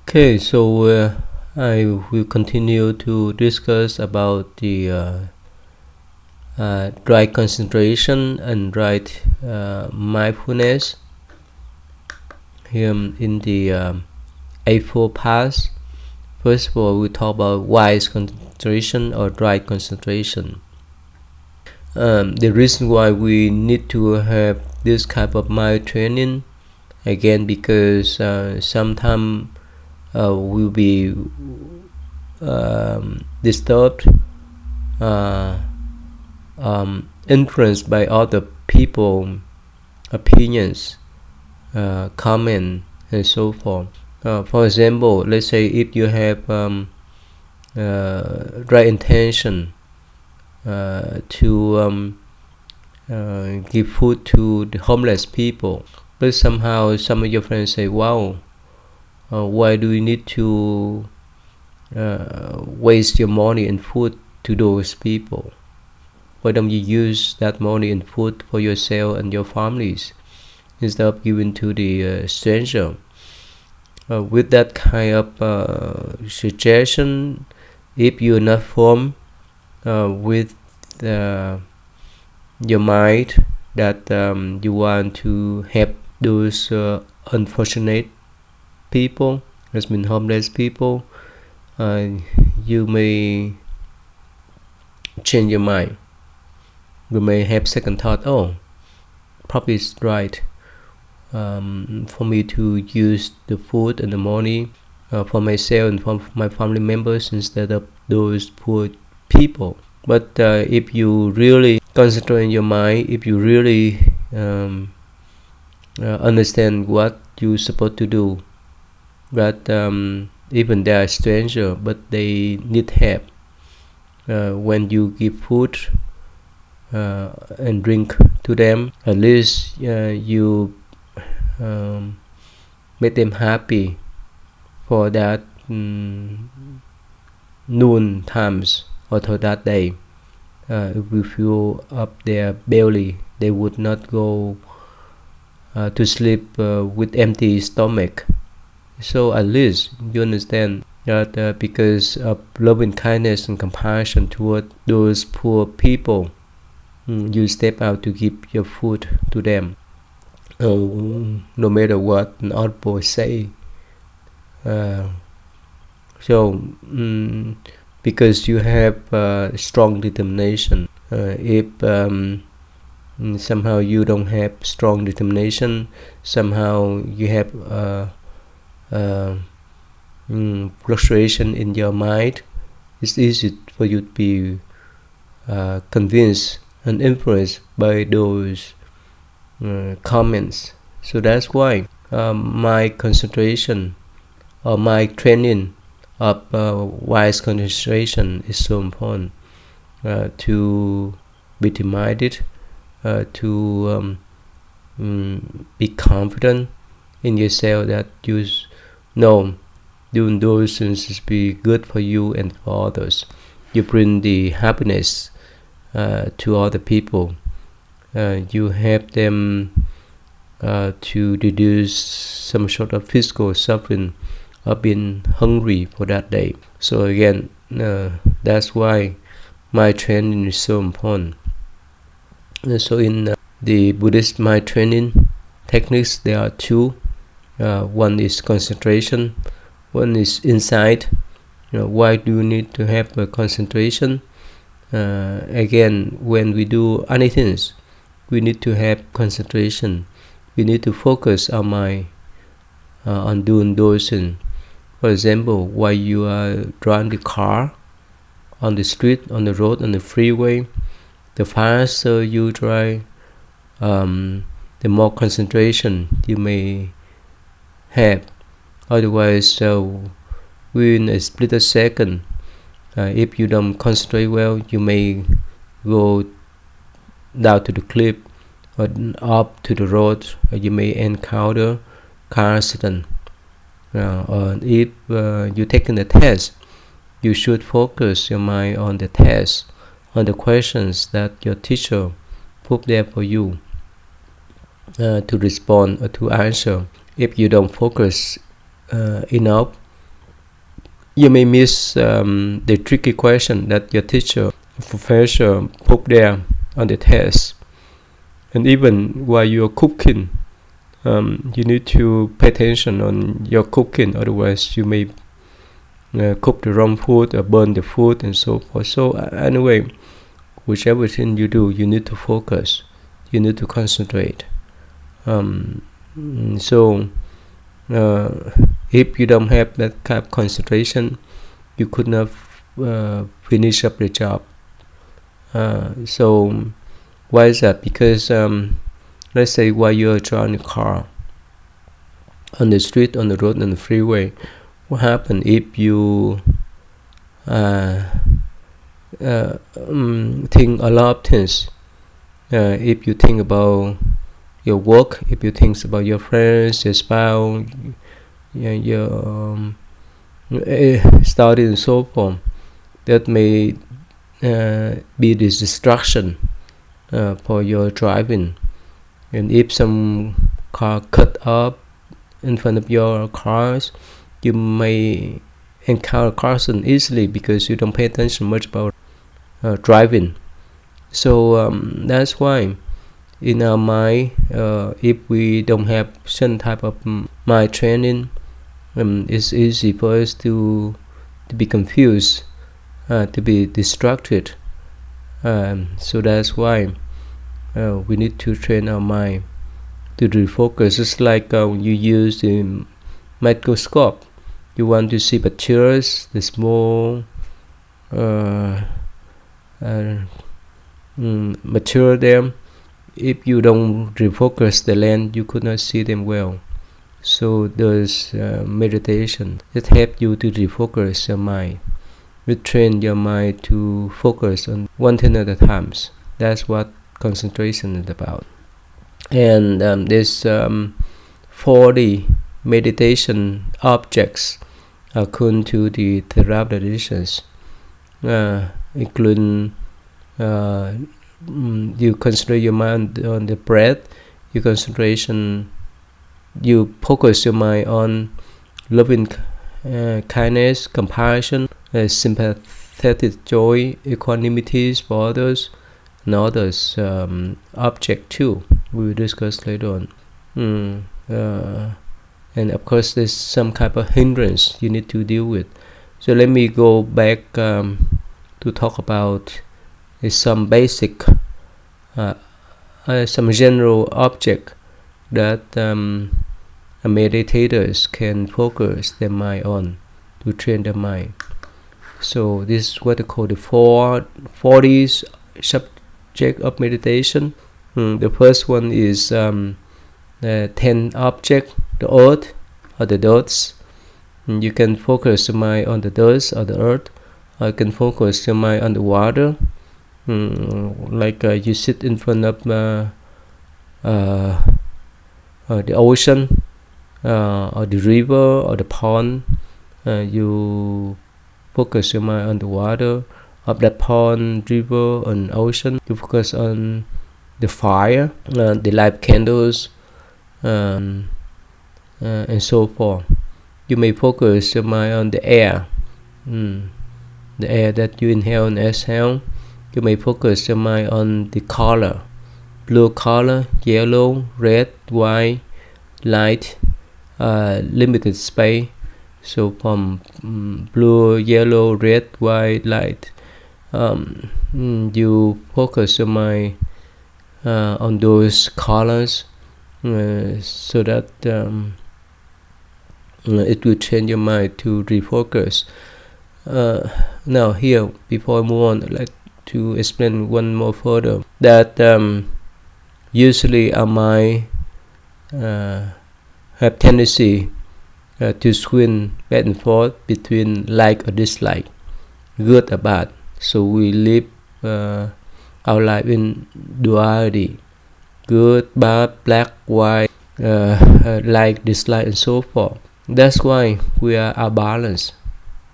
Okay, so I will continue to discuss about the right concentration and right mindfulness here in the A4 path. First of all, we talk about wise concentration or right concentration. The reason why we need to have this type of mind training, again, because sometimes we'll be disturbed, uh, influenced by other people opinions, comment, and so forth. For example, let's say if you have right intention to give food to the homeless people, but somehow some of your friends say, "Wow, why do you need to waste your money in food to those people? Why don't you use that money in food for yourself and your families instead of giving to the stranger?" With that kind of suggestion, if you're not formed with your mind that you want to help those unfortunate people, has been homeless people, uh, you may change your mind. You may have second thought. Oh, probably it's right for me to use the food and the money for myself and for my family members instead of those poor people. But if you really concentrate in your mind, if you really understand what you're supposed to do, that even they are stranger but they need help, when you give food and drink to them, at least you um, make them happy for that noon times or for that day. If we fill up their belly, they would not go to sleep with empty stomach. So at least you understand that because of loving kindness and compassion toward those poor people, you step out to give your food to them. No matter what an other say. Uh, so because you have strong determination. If somehow you don't have strong determination, somehow you have frustration in your mind, it's easy for you to be convinced and influenced by those comments. So that's why my concentration or my training of wise concentration is so important, to be demanded, to be confident in yourself that you know doing those things is be good for you and for others. You bring the happiness to other people. You help them to reduce some sort of physical suffering of being hungry for that day. So again, that's why my training is so important. So in the Buddhist mind training techniques, there are two. One is concentration, one is insight. Why do you need to have a concentration? Again, when we do anything, we need to have concentration. We need to focus our mind on doing those things. For example, while you are driving the car on the street, on the road, on the freeway, the faster you drive, the more concentration you may have. Otherwise, within a split second, if you don't concentrate well, you may go down to the cliff or up to the road, or you may encounter car accident. Or if you're taking the test, you should focus your mind on the test, on the questions that your teacher put there for you to respond or to answer. If you don't focus enough, you may miss the tricky question that your teacher, professor put there on the test. And even while you're cooking, you need to pay attention on your cooking, otherwise you may cook the wrong food or burn the food and so forth. So anyway, whichever thing you do, you need to focus, you need to concentrate. So if you don't have that kind of concentration, you could not finish up the job. So why is that? Because let's say while you're driving a car on the street, on the road, on the freeway, what happens if you think a lot of things? If you think about your work, if you think about your friends, your spouse, your study and so forth, that may be this distraction for your driving. And if some car cut up in front of your cars, you may encounter cars easily because you don't pay attention much about driving. So that's why in our mind, if we don't have some type of mind training, it's easy for us to be confused, to be distracted. So that's why we need to train our mind to refocus. It's like you use the microscope. You want to see materials, the small material there. If you don't refocus the lens, you could not see them well. So there's meditation that helps you to refocus your mind. You train your mind to focus on one thing at a time. That's what concentration is about. And there's 40 meditation objects according to the Theravada traditions, including you concentrate your mind on the breath, you focus your mind on loving kindness, compassion, sympathetic joy, equanimity for others, and others object too. We will discuss later on. And of course there's some type of hindrance you need to deal with. So let me go back to talk about some basic, some general object that meditators can focus their mind on to train their mind. So this is what they call the 40 subject of meditation. The first one is 10 object, the earth or the dots. You can focus your mind on the dust or the earth, or you can focus your mind on the water. Like you sit in front of the ocean or the river or the pond. You focus your mind on the water of that pond, river, and ocean. You focus on the fire, the light candles, and so forth. You may focus your mind on the air, the air that you inhale and exhale. You may focus your mind on the color, blue color, yellow, red, white, light, limited space. So from blue, yellow, red, white, light, you focus your mind on those colors, so that it will train your mind to refocus. Now here, before I move on, I'd like to explain one more further, that usually our mind have tendency to swing back and forth between like or dislike, good or bad. So we live our life in duality, good, bad, black, white, like, dislike, and so forth. That's why we are out of balance.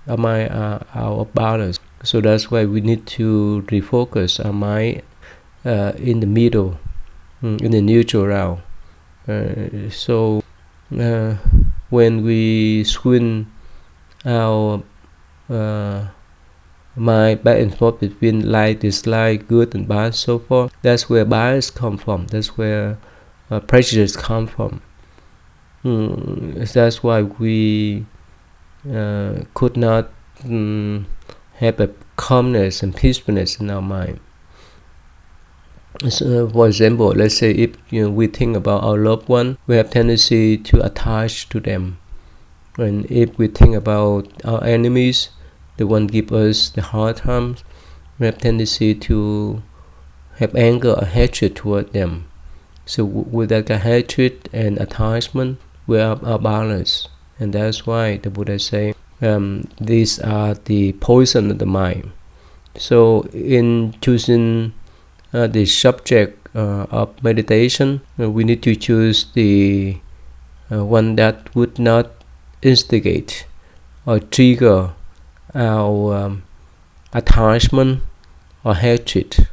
Our mind are out of balance. So that's why we need to refocus our mind in the middle, in the neutral round. So when we swing our mind back and forth between like, dislike, good and bad, so forth. That's where bias come from. That's where prejudice come from. That's why we could not have a calmness and peacefulness in our mind. So, for example, let's say if we think about our loved one, we have tendency to attach to them. And if we think about our enemies, the one give us the hard times, we have tendency to have anger or hatred toward them. So with that kind of hatred and attachment, we are balanced. And that's why the Buddha say these are the poison of the mind. So in choosing the subject of meditation, we need to choose the one that would not instigate or trigger our attachment or hatred,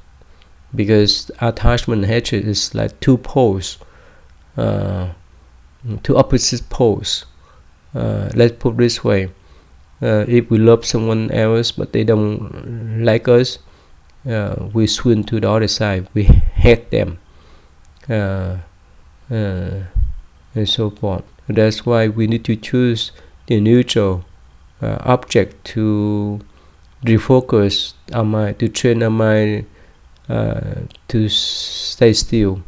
because attachment and hatred is like two poles, two opposite poles. Let's put it this way: if we love someone else but they don't like us, we swing to the other side. We hate them, and so forth. That's why we need to choose the neutral object to refocus our mind, to train our mind to stay still,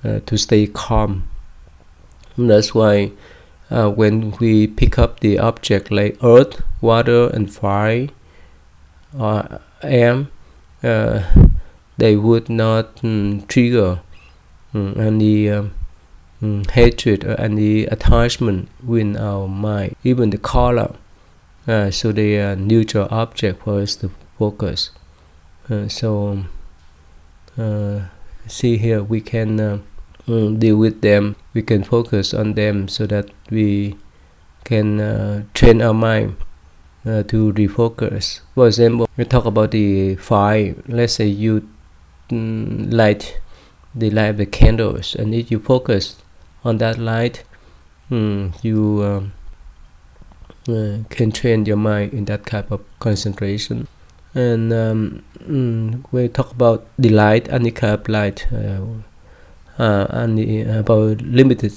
to stay calm. And that's why when we pick up the object like earth, water and fire or air, they would not trigger any hatred or any attachment within our mind, even the color. So they are neutral object for us to focus. So see here, we can deal with them. We can focus on them so that we can train our mind to refocus. For example, we talk about the fire. Let's say you light the light of the candles, and if you focus on that light, you can train your mind in that type of concentration. And we talk about the light, any kind of light, and about limited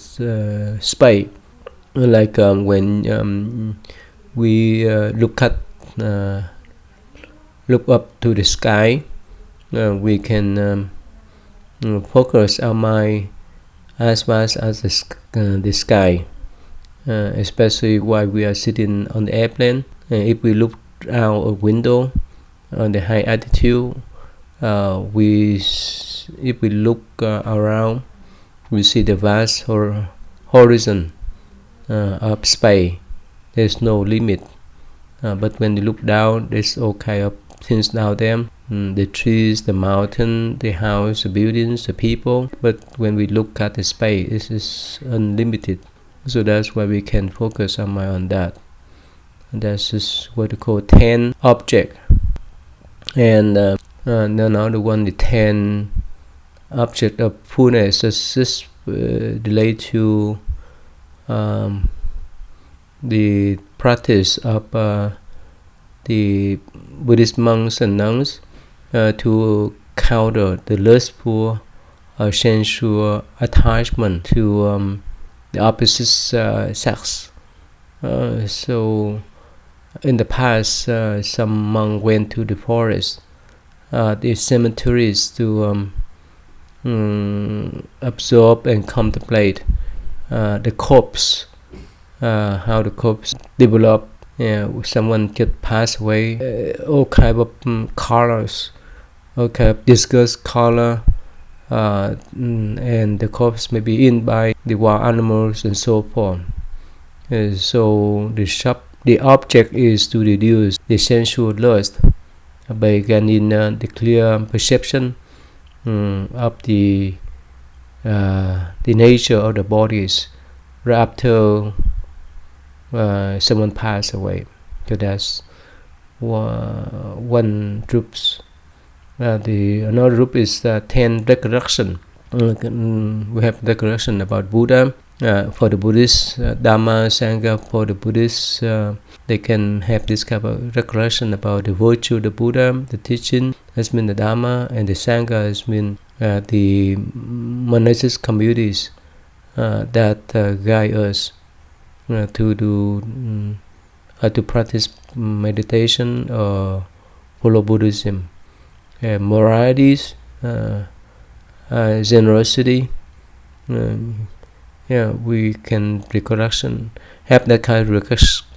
space, like when we look up to the sky, we can focus our mind as much as the sky, especially while we are sitting on the airplane. If we look out a window on the high altitude, if we look around, we see the vast horizon of space. There's no limit, but when you look down, there's all kind of things down there, the trees, the mountain, the house, the buildings, the people. But when we look at the space, it is unlimited. So that's why we can focus our mind on that. And that's just what we call 10 object. And another one, the 10 object of fullness, is related to the practice of the Buddhist monks and nuns to counter the lustful sensual attachment to the opposite sex. So in the past, some monks went to the forest, the cemeteries, to absorb and contemplate the corpse, how the corpse develop. Someone could pass away, all kind of colors, all kind of disgust color, and the corpse may be eaten by the wild animals and so forth. So the object is to reduce the sensual lust by gaining the clear perception of the nature of the bodies right after someone passed away. So that's one group. Another group is 10 recollection. We have recollection about Buddha for the Buddhist, Dhamma, Sangha for the Buddhist, the they can have this kind of recollection about the virtue of the Buddha, the teaching has been the Dharma, and the Sangha has been the monastic communities that guide us to do to practice meditation or follow Buddhism. Moralities, generosity, we can have that kind of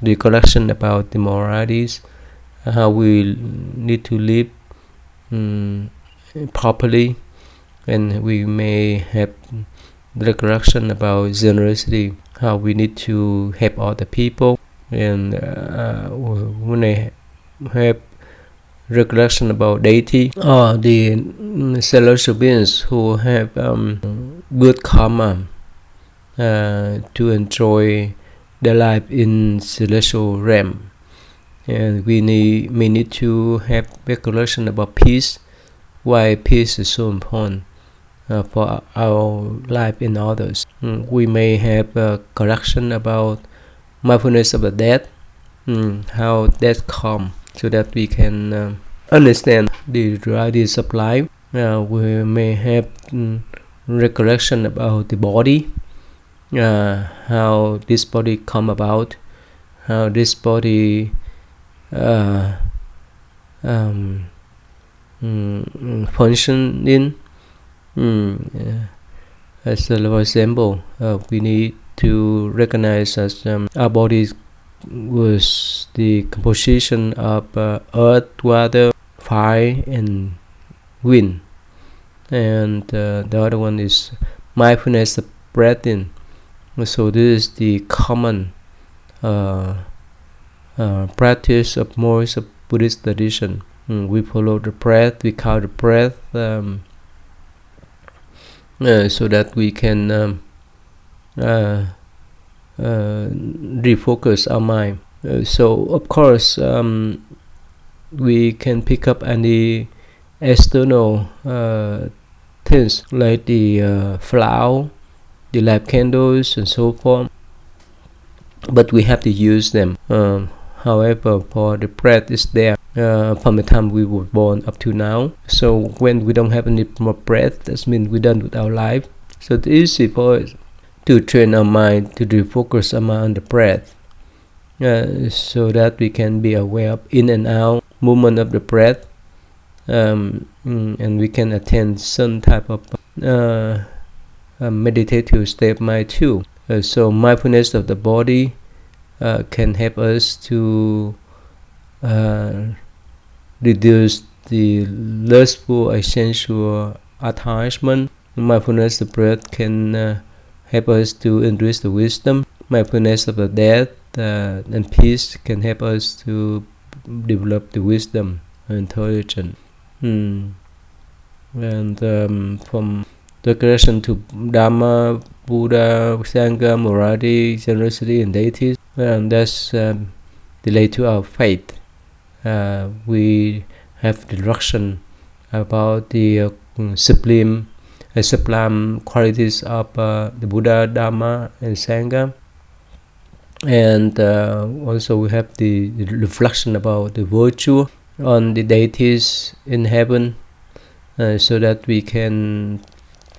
recollection about the moralities, how we need to live properly, and we may have recollection about generosity, how we need to help other people, and when I have recollection about deity or the celestial beings who have good karma to enjoy their life in celestial realm. And we may need to have recollection about peace, why peace is so important for our life and others. We may have a correction about mindfulness of the death, how death comes, so that we can understand the realities of life. We may have recollection about the body, how this body come about, how this body functioning. As for example, we need to recognize as our body was the composition of earth, water, fire, and wind, and the other one is mindfulness of breathing. So this is the common practice of most of Buddhist tradition. We follow the breath, we count the breath, so that we can refocus our mind. So of course we can pick up any external things like the flower, the light candles, and so forth, but we have to use them. However, for the breath is there from the time we were born up to now. So when we don't have any more breath, that means we're done with our life. So it's easy for us to train our mind, to refocus our mind on the breath, so that we can be aware of in and out movement of the breath, and we can attain some type of meditative state of mind too. So mindfulness of the body can help us to reduce the lustful and sensual attachment. Mindfulness of the breath can help us to increase the wisdom. Mindfulness of the death and peace can help us to develop the wisdom and intelligence. And from declaration to Dharma, Buddha, Sangha, morality, generosity, and deities, and that's related to our faith. We have direction about the sublime qualities of the Buddha, Dharma, and Sangha, and also we have the reflection about the virtue on the deities in heaven, so that we can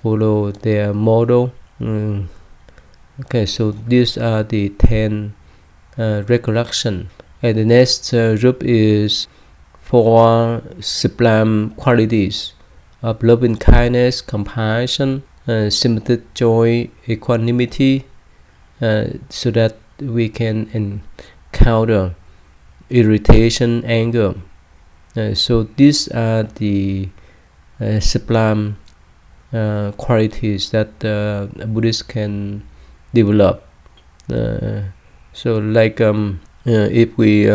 follow their model. Okay, so these are the 10 recollection. And the next group is 4 sublime qualities of loving kindness, compassion, sympathetic joy, equanimity, so that we can encounter irritation, anger. So these are the sublime qualities that Buddhists can develop. So like if we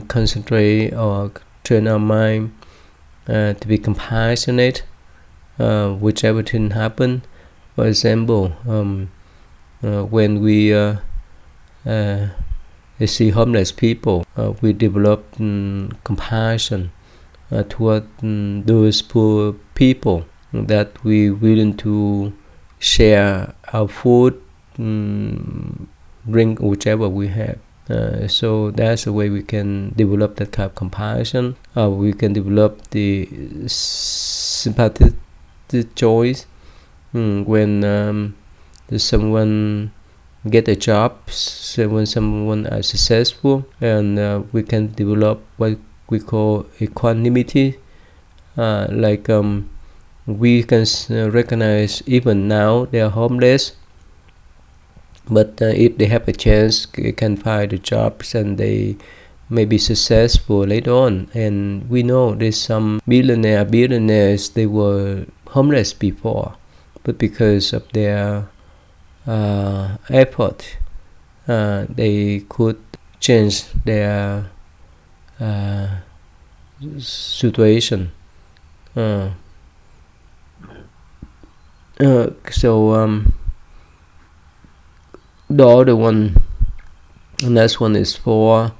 concentrate or train our mind to be compassionate, whichever thing happen. For example, when we see homeless people, we develop compassion toward those poor people, that we willing to share our food, drink, whichever we have. So that's the way we can develop that kind of compassion. We can develop the sympathetic choice when someone get a job, when someone is successful, and we can develop what we call equanimity. We can recognize even now they are homeless, but if they have a chance, they can find the jobs and they may be successful later on. And we know there's some billionaires, they were homeless before, but because of their effort, they could change their situation. The other one, the next one is for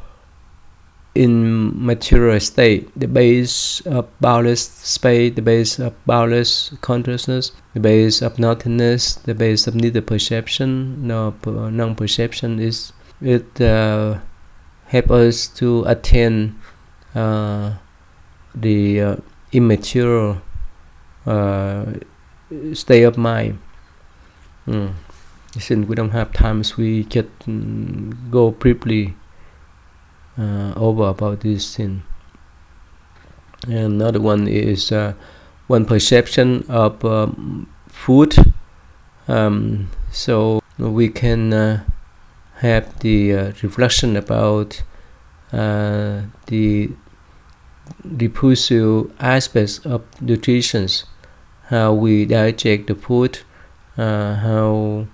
in material state, the base of boundless space, the base of boundless consciousness, the base of nothingness, the base of neither perception nor non-perception. Is it help us to attain the immaterial state of mind. Since we don't have time, so we just go briefly over about this thing. And another one is one perception of food. So we can have the reflection about the repulsive aspects of nutrition, how we digest the food, how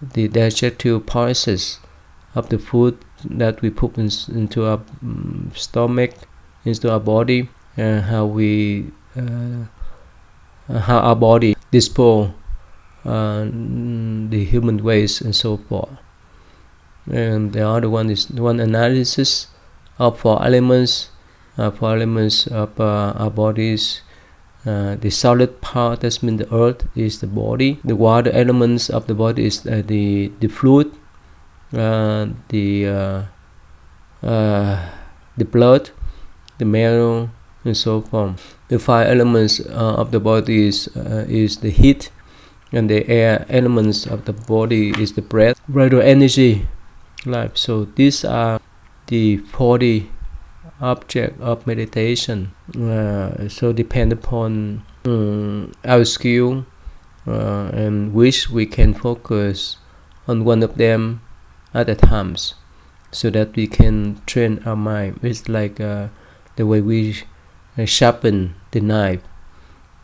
the digestive process of the food that we put into our stomach, into our body, how our body dispose the human waste and so forth. And the other one is one analysis of four elements of our bodies. The solid part, that means the earth, is the body. The water elements of the body is the fluid, the blood, the marrow, and so forth. The fire elements of the body is the heat, and the air elements of the body is the breath, vital energy, life. So these are the 40 object of meditation. So depend upon our skill and which we can focus on one of them at a time, so that we can train our mind. It's like the way we sharpen the knife,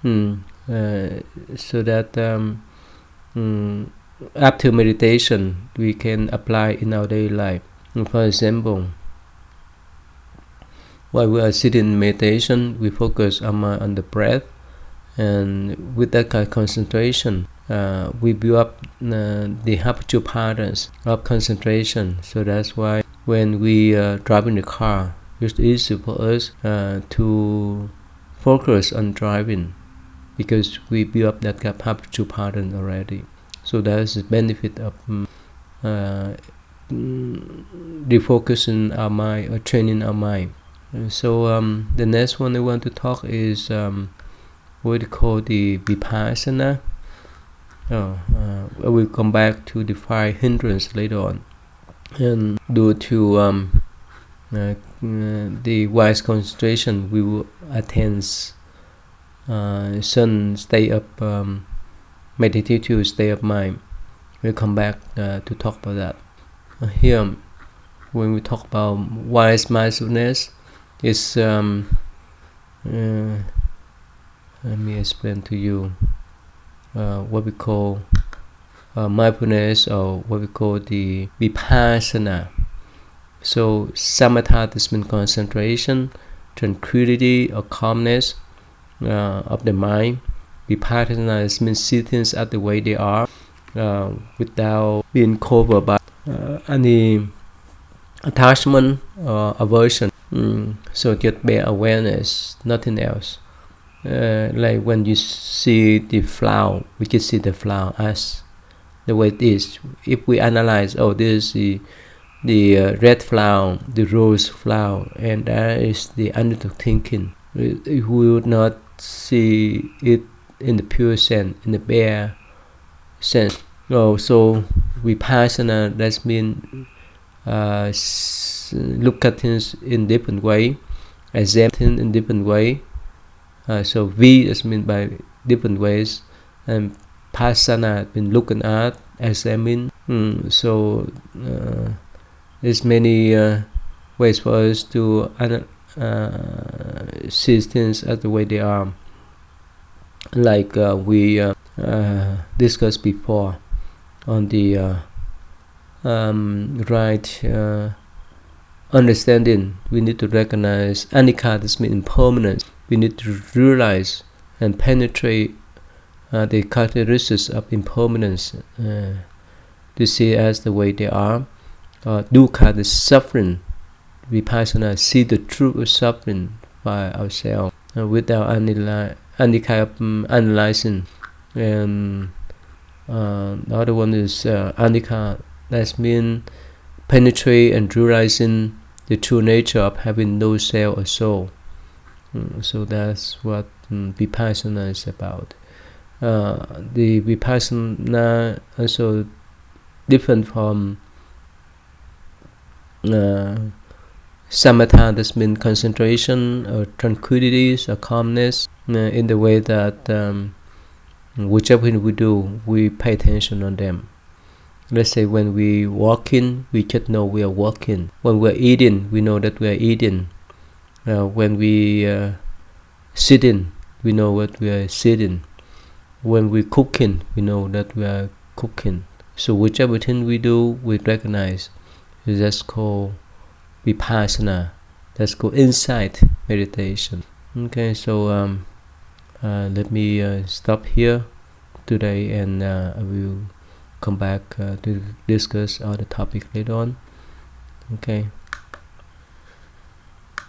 so that after meditation we can apply in our daily life. For example, while we are sitting in meditation, we focus on the breath, and with that kind of concentration, we build up the habitual patterns of concentration. So that's why when we drive in the car, it's easy for us to focus on driving, because we build up that kind of habitual pattern already. So that's the benefit of refocusing our mind or training our mind. So the next one I want to talk is what we call the vipassana. We'll come back to the 5 hindrances later on. And due to the wise concentration, we will attain some state of meditative state of mind. We'll come back to talk about that. Here, when we talk about wise mindfulness, it's let me explain to you what we call mindfulness, or what we call the vipassana. So samatha, this means concentration, tranquility or calmness of the mind. Vipassana means see things as the way they are, without being covered by any attachment or aversion. So just bare awareness, nothing else. Like when you see the flower, we just see the flower as the way it is. If we analyze, this is the red flower, the rose flower, and that is the underdog thinking. We would not see it in the pure sense, in the bare sense. So vipassana, that means look at things in different way, examine things in different way. So V is meant by different ways, and Pasana been looking at, examine. So there's many ways for us to see things as the way they are, like we discussed before on the right understanding. We need to recognize anicca, this means impermanence. We need to realize and penetrate the characteristics of impermanence, to see as the way they are. Dukkha, the suffering. Vipassana, see the truth of suffering by ourselves without any kind of analyzing. And the other one is anicca, that means penetrate and realizing the true nature of having no self or soul. So that's what vipassana is about. The vipassana also different from samatha, that means concentration or tranquility or calmness, in the way that whichever we do, we pay attention on them. Let's say when we walking, we just know we are walking. When we are eating, we know that we are eating. When we sitting, we know what we are sitting. When we cooking, we know that we are cooking. So whichever thing we do, we recognize. That's called vipassana. That's called insight meditation. Okay, so let me stop here today, and I will come back to discuss other topic later on. Okay.